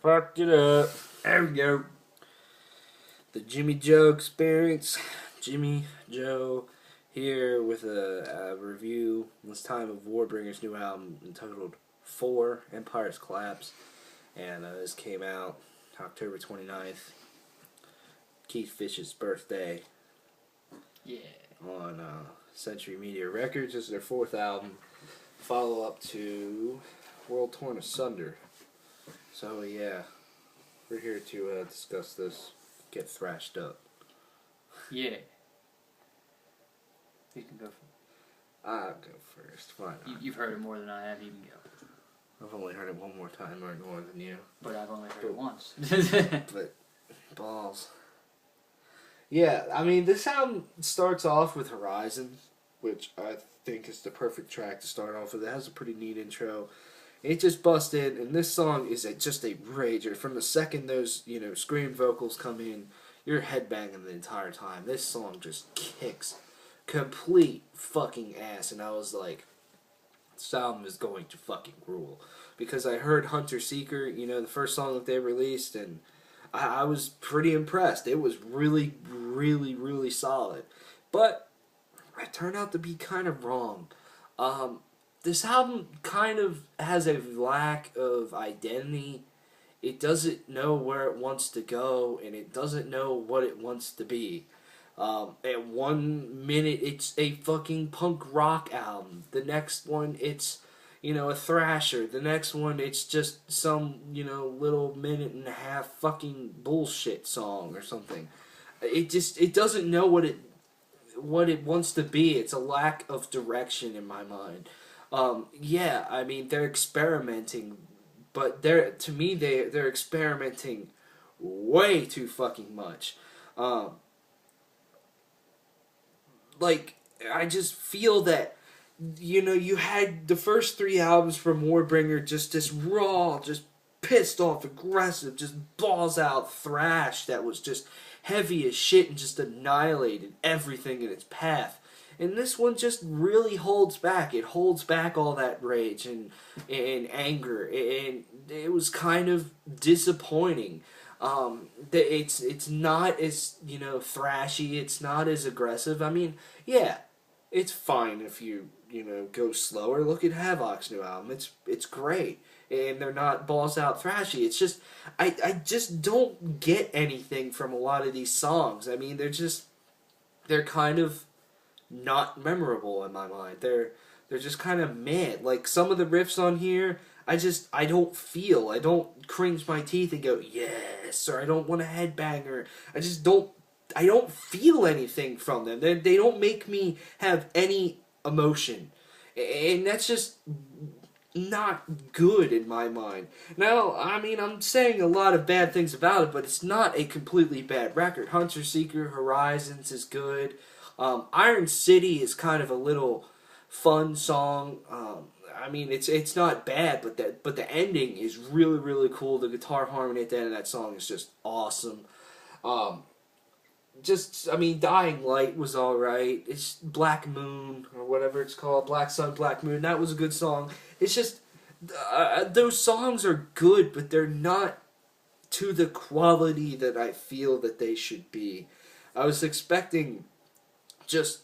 fucked it up. There we go. The Jimmy Joe Experience. Jimmy Joe here with a review this time of Warbringer's new album entitled 4 Empire's Collapse. And this came out October 29th. Keith Fish's birthday. Yeah. On Century Media Records. This is their 4th album. Follow up to World Torn Asunder. So yeah, we're here to discuss this, get thrashed up. Yeah. You can go first. I'll go first. Why not? You've heard it more than I have. You can go. I've only heard it one more time or more than you. But I've only heard it once. But balls. Yeah, I mean, this album starts off with Horizon, which I think is the perfect track to start off with. It has a pretty neat intro. It just busts in, and this song is just a rager. From the second those, scream vocals come in, you're headbanging the entire time. This song just kicks complete fucking ass, and I was like, this album is going to fucking rule. Because I heard Hunter Seeker, the first song that they released, and I was pretty impressed. It was really, really, really solid. But I turned out to be kind of wrong. This album kind of has a lack of identity. It doesn't know where it wants to go, and it doesn't know what it wants to be. At 1 minute, it's a fucking punk rock album. The next one, it's, a thrasher. The next one, it's just some, little minute and a half fucking bullshit song or something. It doesn't know what it wants to be. It's a lack of direction in my mind. Yeah, I mean, they're experimenting, but they're experimenting way too fucking much. I just feel that, you had the first 3 albums from Warbringer, just this raw, just pissed off, aggressive, just balls out thrash that was just heavy as shit and just annihilated everything in its path. And this one just really holds back. It holds back all that rage and anger, and it was kind of disappointing. It's not as thrashy. It's not as aggressive. I mean, yeah, it's fine if you go slower. Look at Havok's new album. It's great, and they're not balls out thrashy. It's just I just don't get anything from a lot of these songs. I mean, they're kind of not memorable in my mind. They're just kind of meh. Like some of the riffs on here, I don't feel. I don't cringe my teeth and go yes, or I don't want a headbanger. I don't feel anything from them. They don't make me have any emotion, and that's just not good in my mind. Now, I mean, I'm saying a lot of bad things about it, but it's not a completely bad record. Hunter Seeker, Horizons is good. Iron City is kind of a little fun song. I mean, it's not bad, but the ending is really, really cool. The guitar harmony at the end of that song is just awesome. Dying Light was alright. It's Black Moon, or whatever it's called. Black Sun, Black Moon. That was a good song. It's just, those songs are good, but they're not to the quality that I feel that they should be. I was expecting just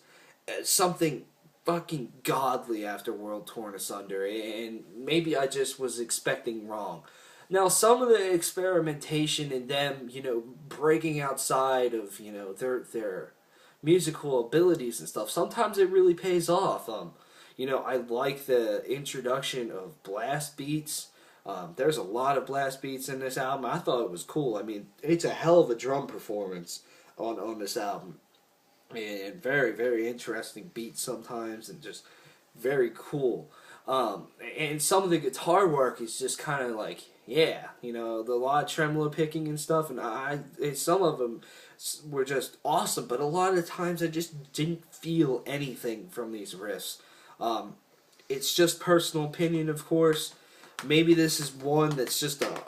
something fucking godly after World Torn Asunder, and maybe I just was expecting wrong. Now, some of the experimentation in them, breaking outside of, their musical abilities and stuff, sometimes it really pays off. I like the introduction of blast beats. There's a lot of blast beats in this album. I thought it was cool. I mean, it's a hell of a drum performance on this album. And very, very interesting beats sometimes, and just very cool. And some of the guitar work is just kind of like, yeah, the lot of tremolo picking and stuff, and some of them were just awesome, but a lot of the times I just didn't feel anything from these riffs. It's just personal opinion, of course. Maybe this is one that's just a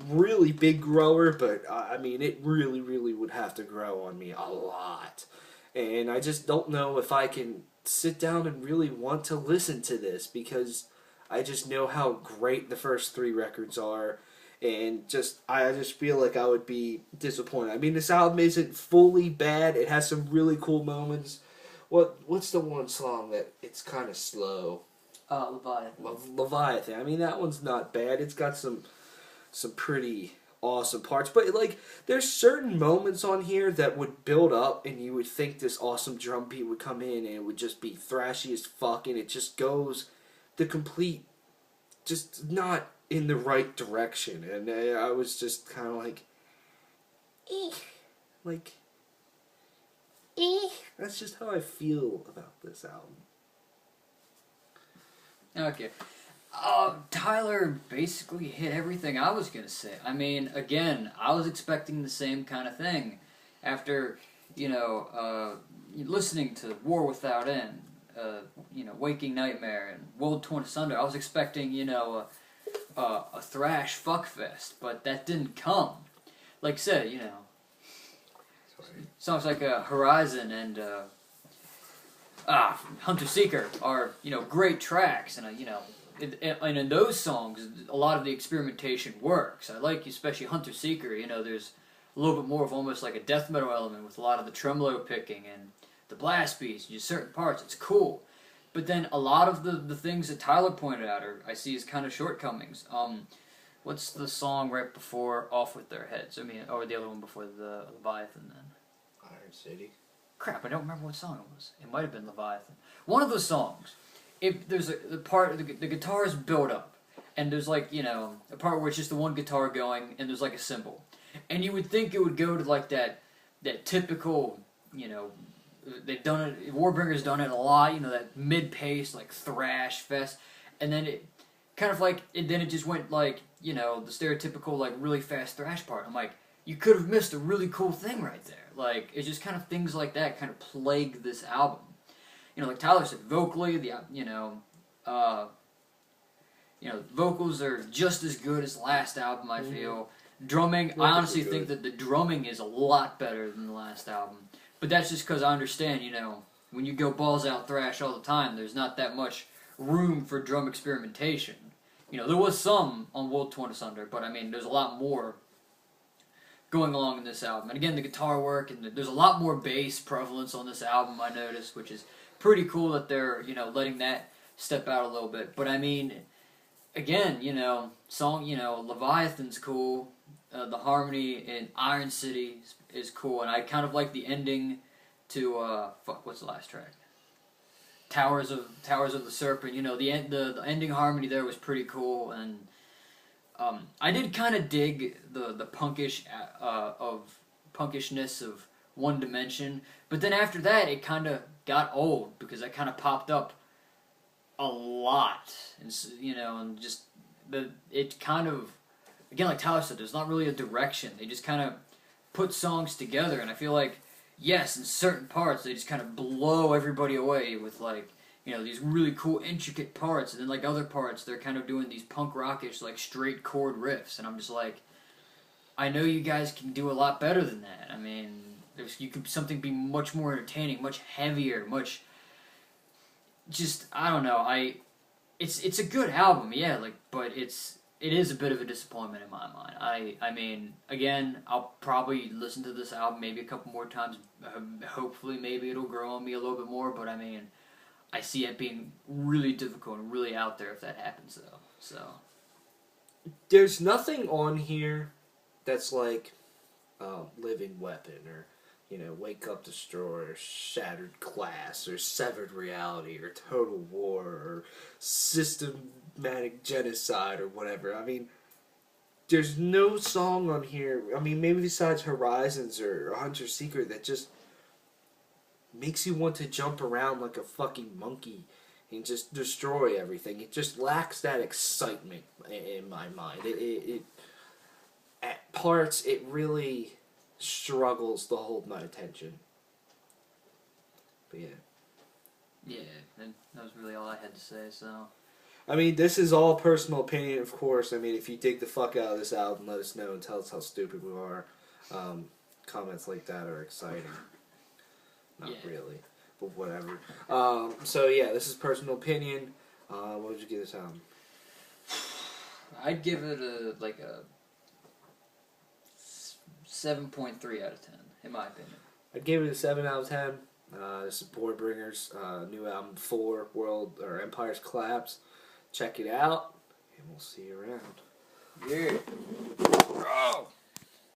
really big grower, but I mean, it really, really would have to grow on me a lot. And I just don't know if I can sit down and really want to listen to this, because I just know how great the first 3 records are, and I just feel like I would be disappointed. I mean, this album isn't fully bad. It has some really cool moments. What's the one song that it's kind of slow? Leviathan. Leviathan. I mean, that one's not bad. It's got some pretty awesome parts, but like there's certain moments on here that would build up, and you would think this awesome drum beat would come in, and it would just be thrashy as fuck, and it just goes the complete, just not in the right direction, and I was just kind of like, like, that's just how I feel about this album. Okay. Tyler basically hit everything I was going to say. I mean, again, I was expecting the same kind of thing. After, listening to War Without End, Waking Nightmare, and World Torn Asunder, I was expecting, a thrash fuckfest, but that didn't come. Like I said, songs like Horizon and Hunter Seeker are, great tracks, and, and in those songs, a lot of the experimentation works. I like, especially Hunter Seeker, there's a little bit more of almost like a death metal element with a lot of the tremolo picking and the blast beats, just certain parts. It's cool. But then a lot of the things that Tyler pointed out I see as kind of shortcomings. What's the song right before Off With Their Heads? I mean, or the other one before the Leviathan then? Iron City. Crap, I don't remember what song it was. It might have been Leviathan. One of those songs. If there's the part, the guitars build up, and there's like, a part where it's just the one guitar going, and there's like a cymbal. And you would think it would go to like that typical, they've done it, Warbringer's done it a lot, that mid-pace, like thrash fest, and then it kind of like, then it just went like, the stereotypical like really fast thrash part. I'm like, you could have missed a really cool thing right there. Like, it's just kind of things like that kind of plague this album. Like Tyler said, vocally, vocals are just as good as the last album, I feel. Drumming, I honestly think that the drumming is a lot better than the last album. But that's just because I understand, when you go balls out thrash all the time, there's not that much room for drum experimentation. There was some on World Torn Asunder, but I mean, there's a lot more going along in this album. And again, the guitar work, and there's a lot more bass prevalence on this album, I noticed, which is pretty cool that they're, letting that step out a little bit. But I mean, again, Leviathan's cool. The harmony in Iron City is cool, and I kind of like the ending to what's the last track? Towers of the Serpent. The ending harmony there was pretty cool, and I did kind of dig the punkishness of One Dimension, but then after that it kind of got old because that kind of popped up a lot, and and just it kind of, again, like Tyler said, there's not really a direction. They just kind of put songs together, and I feel like, yes, in certain parts they just kind of blow everybody away with like, these really cool intricate parts, and then like other parts they're kind of doing these punk rockish like straight chord riffs, and I'm just like, I know you guys can do a lot better than that. I mean, you could something be much more entertaining, much heavier, much just, I don't know. It's a good album, yeah, like, but it is a bit of a disappointment in my mind. I mean, again, I'll probably listen to this album maybe a couple more times. Hopefully, maybe it'll grow on me a little bit more. But I mean, I see it being really difficult and really out there if that happens, though. So there's nothing on here that's like Living Weapon or Wake Up Destroy or Shattered Glass or Severed Reality or Total War or Systematic Genocide or whatever. I mean, there's no song on here, I mean, maybe besides Horizons or Hunter Seeker, that just makes you want to jump around like a fucking monkey and just destroy everything. It just lacks that excitement in my mind. It at parts, it really struggles to hold my attention. But yeah, that was really all I had to say. So I mean, this is all personal opinion, of course. I mean, if you dig the fuck out of this album, let us know and tell us how stupid we are. Comments like that are exciting. Not really, but whatever. So yeah, this is personal opinion. What would you give this album? I'd give it a 7.3 out of 10, in my opinion. I'd give it a 7 out of 10. This is Warbringer's new album, 4 World or Empire's Collapse. Check it out, and we'll see you around. Yeah. Oh.